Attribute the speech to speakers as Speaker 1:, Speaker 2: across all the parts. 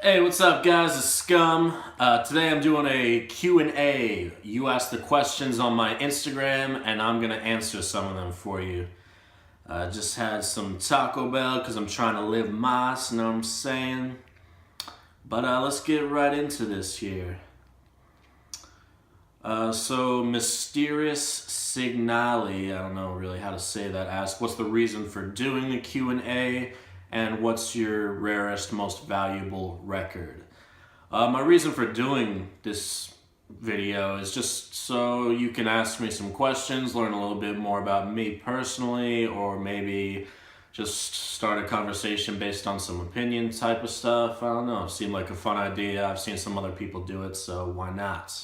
Speaker 1: Hey, what's up, guys? It's Scum. Today I'm doing a Q&A. You ask the questions on my Instagram, and I'm going to answer some of them for you. Just had some Taco Bell because I'm trying to live mas, know what I'm saying? But let's get right into this here. So Mysterious Signali, I don't know really how to say that, asked, what's the reason for doing the Q&A, and what's your rarest, most valuable record? My reason for doing this video is just so you can ask me some questions, learn a little bit more about me personally, or maybe just start a conversation based on some opinion type of stuff. I don't know, it seemed like a fun idea. I've seen some other people do it, so why not?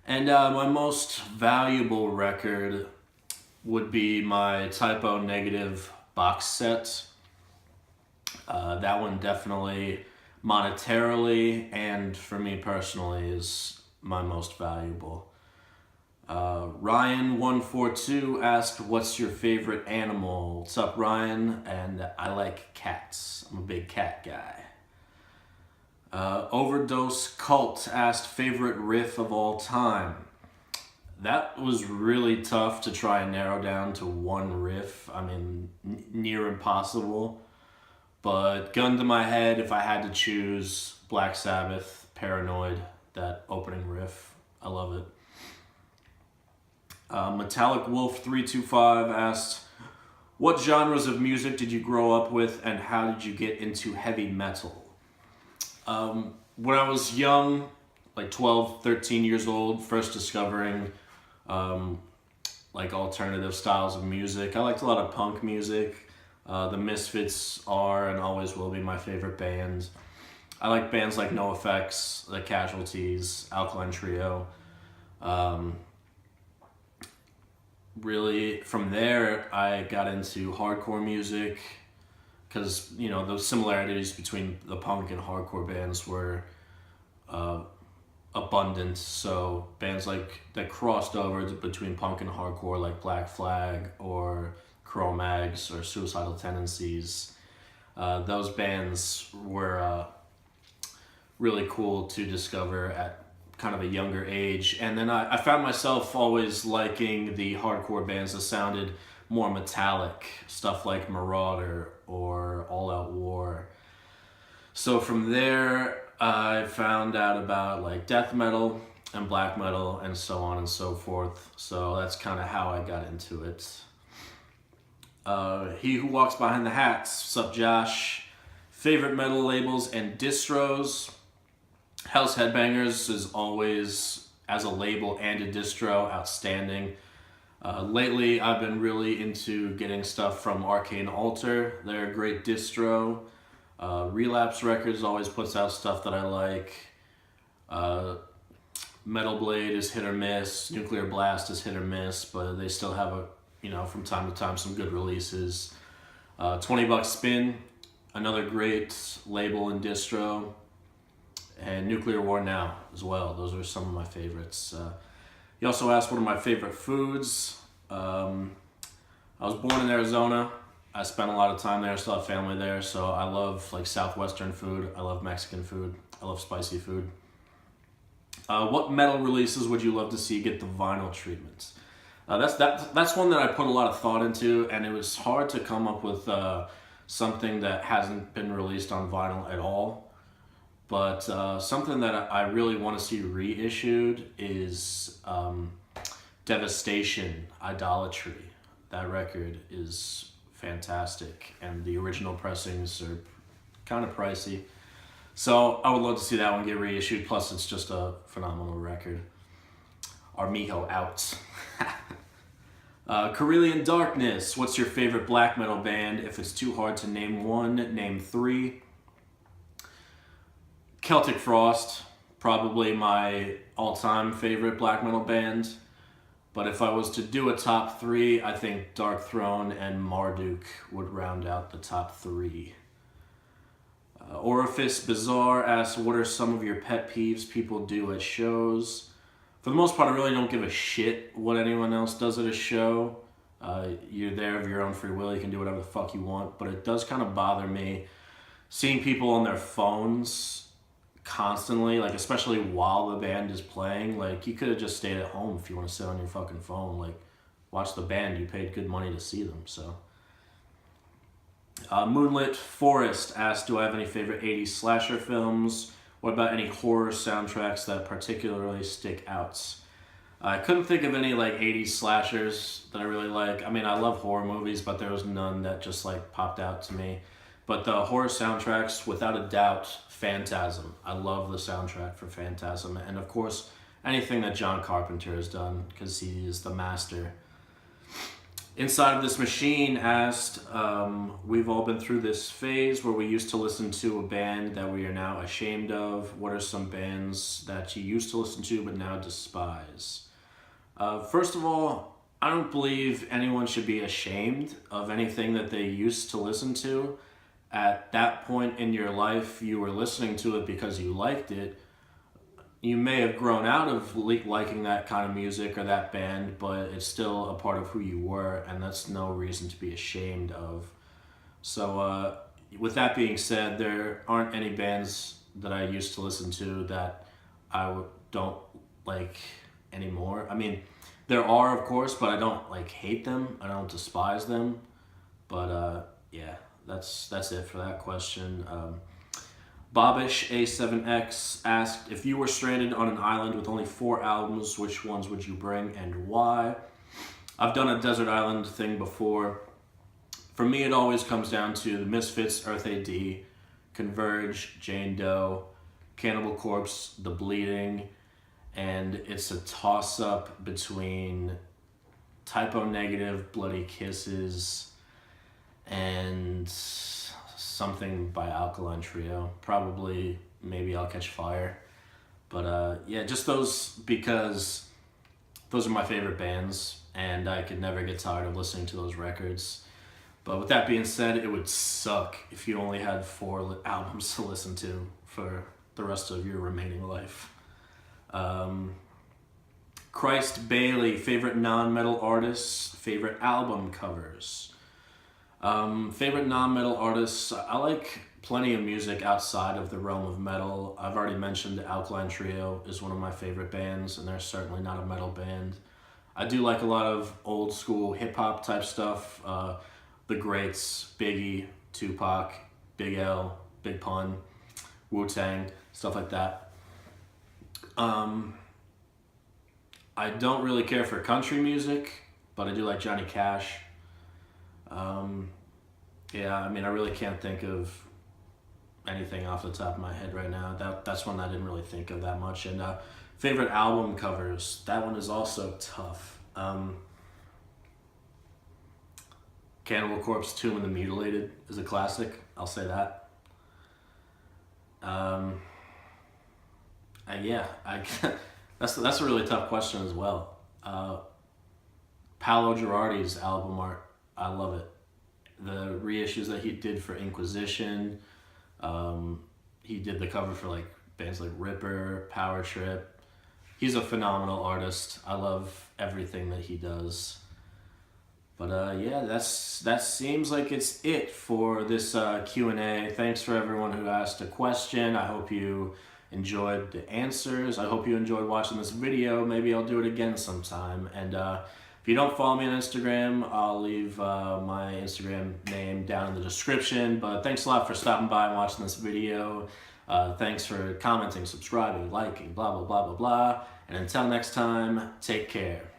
Speaker 1: And my most valuable record would be my Type O Negative box set. That one definitely monetarily and for me personally is my most valuable. Ryan142 asked, what's your favorite animal? What's up, Ryan? And I like cats. I'm a big cat guy. Overdose Cult asked, favorite riff of all time? That was really tough to try and narrow down to one riff. I mean, near impossible. But gun to my head, if I had to choose, Black Sabbath, Paranoid, that opening riff. I love it. Metallic Wolf 325 asked, what genres of music did you grow up with and how did you get into heavy metal? When I was young, like 12, 13 years old, first discovering like alternative styles of music, I liked a lot of punk music. The Misfits are and always will be my favorite band. I like bands like NoFX, The Casualties, Alkaline Trio. Really, from there, I got into hardcore music because, you know, the similarities between the punk and hardcore bands were abundant. So bands like that crossed over between punk and hardcore, like Black Flag or Cro-Mags or Suicidal Tendencies. Those bands were really cool to discover at kind of a younger age. And then I found myself always liking the hardcore bands that sounded more metallic, stuff like Marauder or All Out War. So from there, I found out about like death metal and black metal and so on and so forth. So that's kind of how I got into it. He Who Walks Behind the Hats, sup Josh? Favorite metal labels and distros. House Headbangers is always, as a label and a distro, outstanding. Lately, I've been really into getting stuff from Arcane Altar. They're a great distro. Relapse Records always puts out stuff that I like. Metal Blade is hit or miss. Nuclear Blast is hit or miss, but they still have from time to time, some good releases. $20 Spin, another great label and distro. And Nuclear War Now as well. Those are some of my favorites. He also asked what are my favorite foods. I was born in Arizona. I spent a lot of time there, still have family there, so I love like Southwestern food. I love Mexican food. I love spicy food. What metal releases would you love to see get the vinyl treatment? That's one that I put a lot of thought into, and it was hard to come up with something that hasn't been released on vinyl at all. But something that I really want to see reissued is Devastation, Idolatry. That record is fantastic, and the original pressings are kind of pricey. So I would love to see that one get reissued, plus it's just a phenomenal record. Armijo out. Carillion Darkness, what's your favorite black metal band? If it's too hard to name one, name three. Celtic Frost, probably my all-time favorite black metal band. But if I was to do a top three, I think Darkthrone and Marduk would round out the top three. Orifice Bizarre asks, what are some of your pet peeves people do at shows? For the most part, I really don't give a shit what anyone else does at a show. You're there of your own free will. You can do whatever the fuck you want. But it does kind of bother me seeing people on their phones constantly, like especially while the band is playing, like you could have just stayed at home if you want to sit on your fucking phone, like watch the band. You paid good money to see them. So Moonlit Forest asked, do I have any favorite 80s slasher films? What about any horror soundtracks that particularly stick out? I couldn't think of any like 80s slashers that I really like. I mean, I love horror movies, but there was none that just like popped out to me. But the horror soundtracks, without a doubt, Phantasm. I love the soundtrack for Phantasm. And of course, anything that John Carpenter has done, because he is the master. Inside of This Machine asked, we've all been through this phase where we used to listen to a band that we are now ashamed of. What are some bands that you used to listen to but now despise? First of all, I don't believe anyone should be ashamed of anything that they used to listen to. At that point in your life, you were listening to it because you liked it. You may have grown out of liking that kind of music or that band, but it's still a part of who you were, and that's no reason to be ashamed of. So with that being said, there aren't any bands that I used to listen to that I don't like anymore. I mean, there are, of course, but I don't like hate them. I don't despise them. But yeah, that's it for that question. Bobish A7X asked, if you were stranded on an island with only 4 albums, which ones would you bring and why? I've done a desert island thing before. For me, it always comes down to the Misfits, Earth AD, Converge, Jane Doe, Cannibal Corpse, The Bleeding, and it's a toss-up between Typo Negative, Bloody Kisses, and something by Alkaline Trio. Probably, maybe I'll Catch Fire. But yeah, just those, because those are my favorite bands, and I could never get tired of listening to those records. But with that being said, it would suck if you only had 4 albums to listen to for the rest of your remaining life. Christ Bailey, favorite non-metal artists, favorite album covers. Favorite non-metal artists, I like plenty of music outside of the realm of metal. I've already mentioned Alkaline Trio is one of my favorite bands, and they're certainly not a metal band. I do like a lot of old school hip-hop type stuff. The greats, Biggie, Tupac, Big L, Big Pun, Wu-Tang, stuff like that. I don't really care for country music, but I do like Johnny Cash. Yeah, I mean, I really can't think of anything off the top of my head right now. That's one I didn't really think of that much. And favorite album covers, that one is also tough. Cannibal Corpse, Tomb of the Mutilated is a classic. I'll say that. Yeah, that's a really tough question as well. Paolo Girardi's album art, I love it. The reissues that he did for Inquisition, he did the cover for like bands like Ripper, Power Trip. He's a phenomenal artist. I love everything that he does. But yeah, that seems like it's it for this Q&A. Thanks for everyone who asked a question. I hope you enjoyed the answers. I hope you enjoyed watching this video. Maybe I'll do it again sometime. And if you don't follow me on Instagram, I'll leave my Instagram name down in the description. But thanks a lot for stopping by and watching this video. Thanks for commenting, subscribing, liking, blah, blah, blah, blah, blah. And until next time, take care.